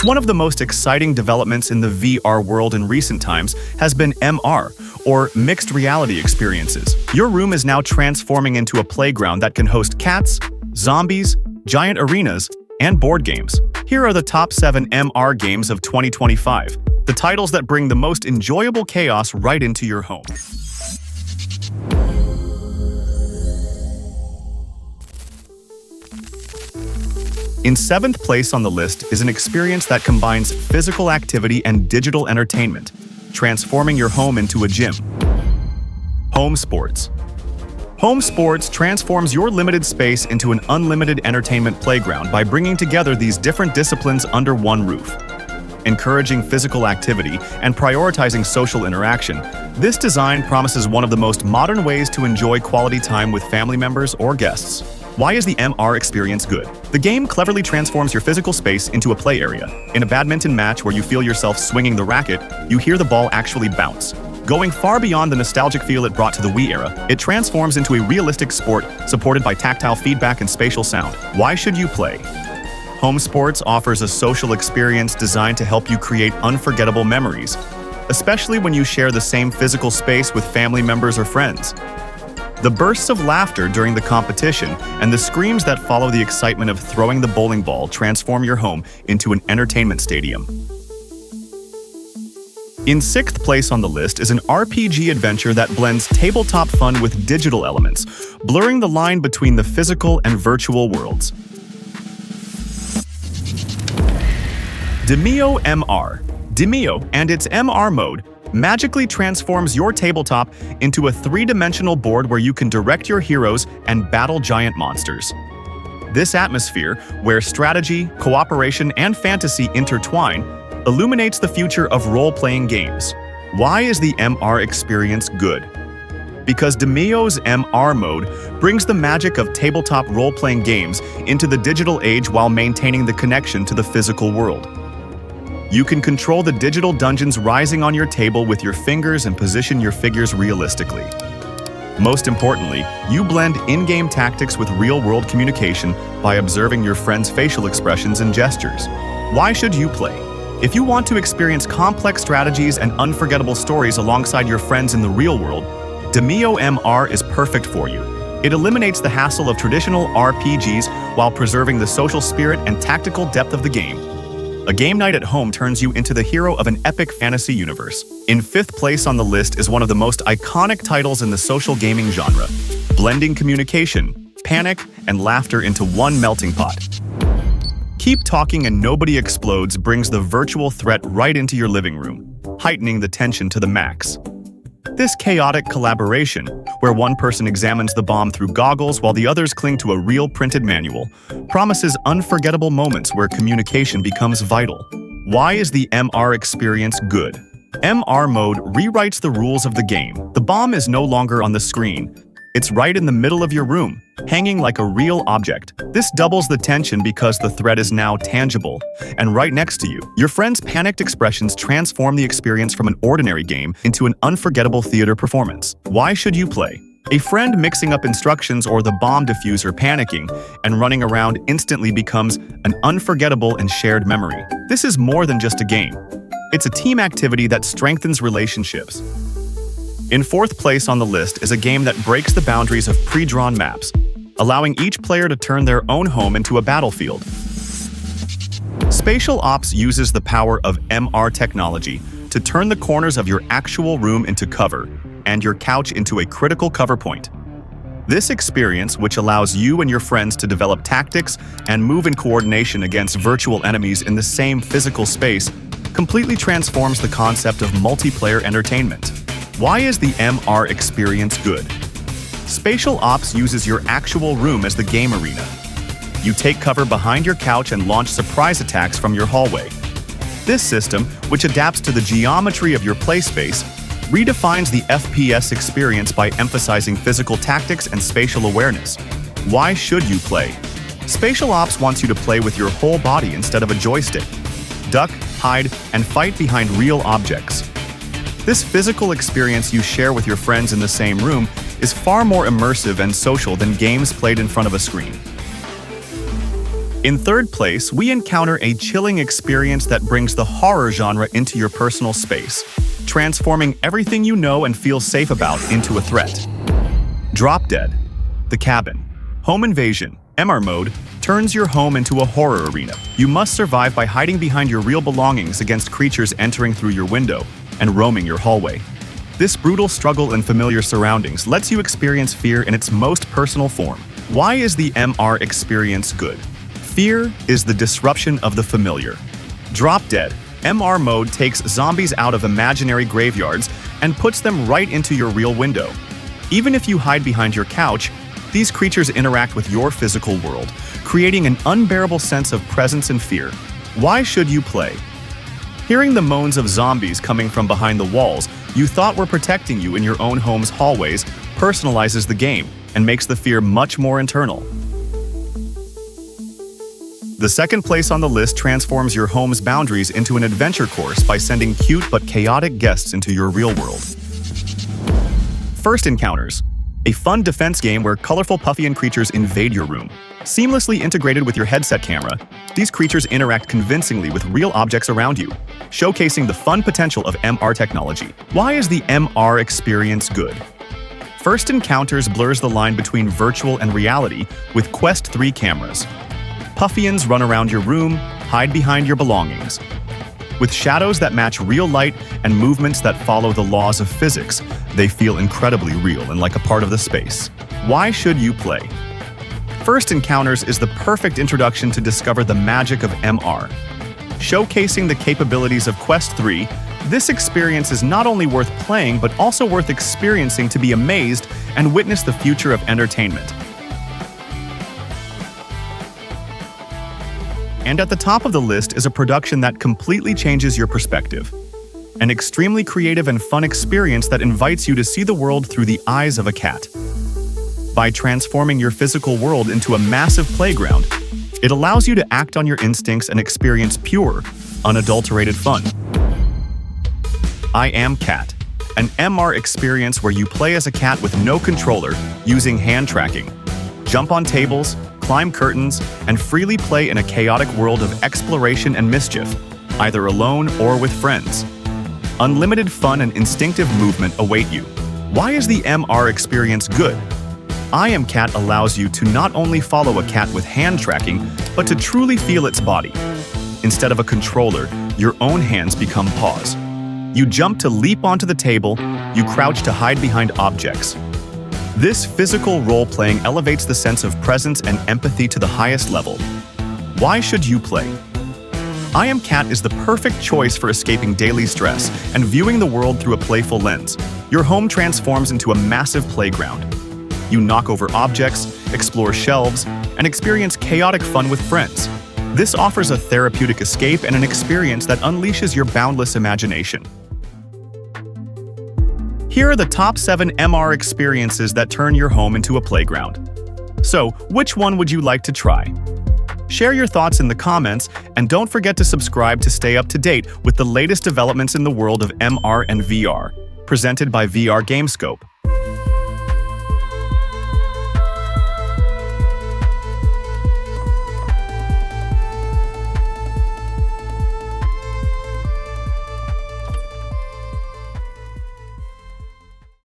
One of the most exciting developments in the VR world in recent times has been MR, or mixed reality experiences. Your room is now transforming into a playground that can host cats, zombies, giant arenas, and board games. Here are the top 7 MR games of 2025, the titles that bring the most enjoyable chaos right into your home. In 7th place on the list is an experience that combines physical activity and digital entertainment, transforming your home into a gym. Home Sports. Home Sports transforms your limited space into an unlimited entertainment playground by bringing together these different disciplines under one roof. Encouraging physical activity and prioritizing social interaction, this design promises one of the most modern ways to enjoy quality time with family members or guests. Why is the MR experience good? The game cleverly transforms your physical space into a play area. In a badminton match where you feel yourself swinging the racket, you hear the ball actually bounce. Going far beyond the nostalgic feel it brought to the Wii era, it transforms into a realistic sport supported by tactile feedback and spatial sound. Why should you play? Home Sports offers a social experience designed to help you create unforgettable memories, especially when you share the same physical space with family members or friends. The bursts of laughter during the competition and the screams that follow the excitement of throwing the bowling ball transform your home into an entertainment stadium. In 6th place on the list is an RPG adventure that blends tabletop fun with digital elements, blurring the line between the physical and virtual worlds. Demeo MR. Demeo and its MR mode magically transforms your tabletop into a 3-dimensional board where you can direct your heroes and battle giant monsters. This atmosphere, where strategy, cooperation, and fantasy intertwine, illuminates the future of role-playing games. Why is the MR experience good? Because Demeo's MR mode brings the magic of tabletop role-playing games into the digital age while maintaining the connection to the physical world. You can control the digital dungeons rising on your table with your fingers and position your figures realistically. Most importantly, you blend in-game tactics with real-world communication by observing your friends' facial expressions and gestures. Why should you play? If you want to experience complex strategies and unforgettable stories alongside your friends in the real world, Demeo MR is perfect for you. It eliminates the hassle of traditional RPGs while preserving the social spirit and tactical depth of the game. A game night at home turns you into the hero of an epic fantasy universe. In 5th place on the list is one of the most iconic titles in the social gaming genre, blending communication, panic, and laughter into one melting pot. Keep Talking and Nobody Explodes brings the virtual threat right into your living room, heightening the tension to the max. This chaotic collaboration, where one person examines the bomb through goggles while the others cling to a real printed manual, promises unforgettable moments where communication becomes vital. Why is the MR experience good? MR mode rewrites the rules of the game. The bomb is no longer on the screen. It's right in the middle of your room, hanging like a real object. This doubles the tension because the threat is now tangible and right next to you. Your friends' panicked expressions transform the experience from an ordinary game into an unforgettable theater performance. Why should you play? A friend mixing up instructions or the bomb diffuser panicking and running around instantly becomes an unforgettable and shared memory. This is more than just a game. It's a team activity that strengthens relationships. In 4th place on the list is a game that breaks the boundaries of pre-drawn maps, allowing each player to turn their own home into a battlefield. Spatial Ops uses the power of MR technology to turn the corners of your actual room into cover and your couch into a critical cover point. This experience, which allows you and your friends to develop tactics and move in coordination against virtual enemies in the same physical space, completely transforms the concept of multiplayer entertainment. Why is the MR experience good? Spatial Ops uses your actual room as the game arena. You take cover behind your couch and launch surprise attacks from your hallway. This system, which adapts to the geometry of your play space, redefines the FPS experience by emphasizing physical tactics and spatial awareness. Why should you play? Spatial Ops wants you to play with your whole body instead of a joystick. Duck, hide, and fight behind real objects. This physical experience you share with your friends in the same room is far more immersive and social than games played in front of a screen. In third place, we encounter a chilling experience that brings the horror genre into your personal space, transforming everything you know and feel safe about into a threat. Drop Dead. The Cabin. Home Invasion, MR mode, turns your home into a horror arena. You must survive by hiding behind your real belongings against creatures entering through your window and roaming your hallway. This brutal struggle in familiar surroundings lets you experience fear in its most personal form. Why is the MR experience good? Fear is the disruption of the familiar. Drop Dead. MR mode takes zombies out of imaginary graveyards and puts them right into your real window. Even if you hide behind your couch, these creatures interact with your physical world, creating an unbearable sense of presence and fear. Why should you play? Hearing the moans of zombies coming from behind the walls you thought were protecting you in your own home's hallways personalizes the game and makes the fear much more internal. The second place on the list transforms your home's boundaries into an adventure course by sending cute but chaotic guests into your real world. First Encounters. A fun defense game where colorful Puffian creatures invade your room. Seamlessly integrated with your headset camera, these creatures interact convincingly with real objects around you, showcasing the fun potential of MR technology. Why is the MR experience good? First Encounters blurs the line between virtual and reality with Quest 3 cameras. Puffians run around your room, hide behind your belongings. With shadows that match real light and movements that follow the laws of physics, they feel incredibly real and like a part of the space. Why should you play? First Encounters is the perfect introduction to discover the magic of MR. Showcasing the capabilities of Quest 3, this experience is not only worth playing but also worth experiencing to be amazed and witness the future of entertainment. And at the top of the list is a production that completely changes your perspective. An extremely creative and fun experience that invites you to see the world through the eyes of a cat. By transforming your physical world into a massive playground, it allows you to act on your instincts and experience pure, unadulterated fun. I Am Cat, an MR experience where you play as a cat with no controller, using hand tracking. Jump on tables, climb curtains, and freely play in a chaotic world of exploration and mischief, either alone or with friends. Unlimited fun and instinctive movement await you. Why is the MR experience good? I Am Cat allows you to not only follow a cat with hand tracking, but to truly feel its body. Instead of a controller, your own hands become paws. You jump to leap onto the table, you crouch to hide behind objects. This physical role-playing elevates the sense of presence and empathy to the highest level. Why should you play? I Am Cat is the perfect choice for escaping daily stress and viewing the world through a playful lens. Your home transforms into a massive playground. You knock over objects, explore shelves, and experience chaotic fun with friends. This offers a therapeutic escape and an experience that unleashes your boundless imagination. Here are the top 7 MR experiences that turn your home into a playground. So, which one would you like to try? Share your thoughts in the comments, and don't forget to subscribe to stay up to date with the latest developments in the world of MR and VR, presented by VR Gamescope.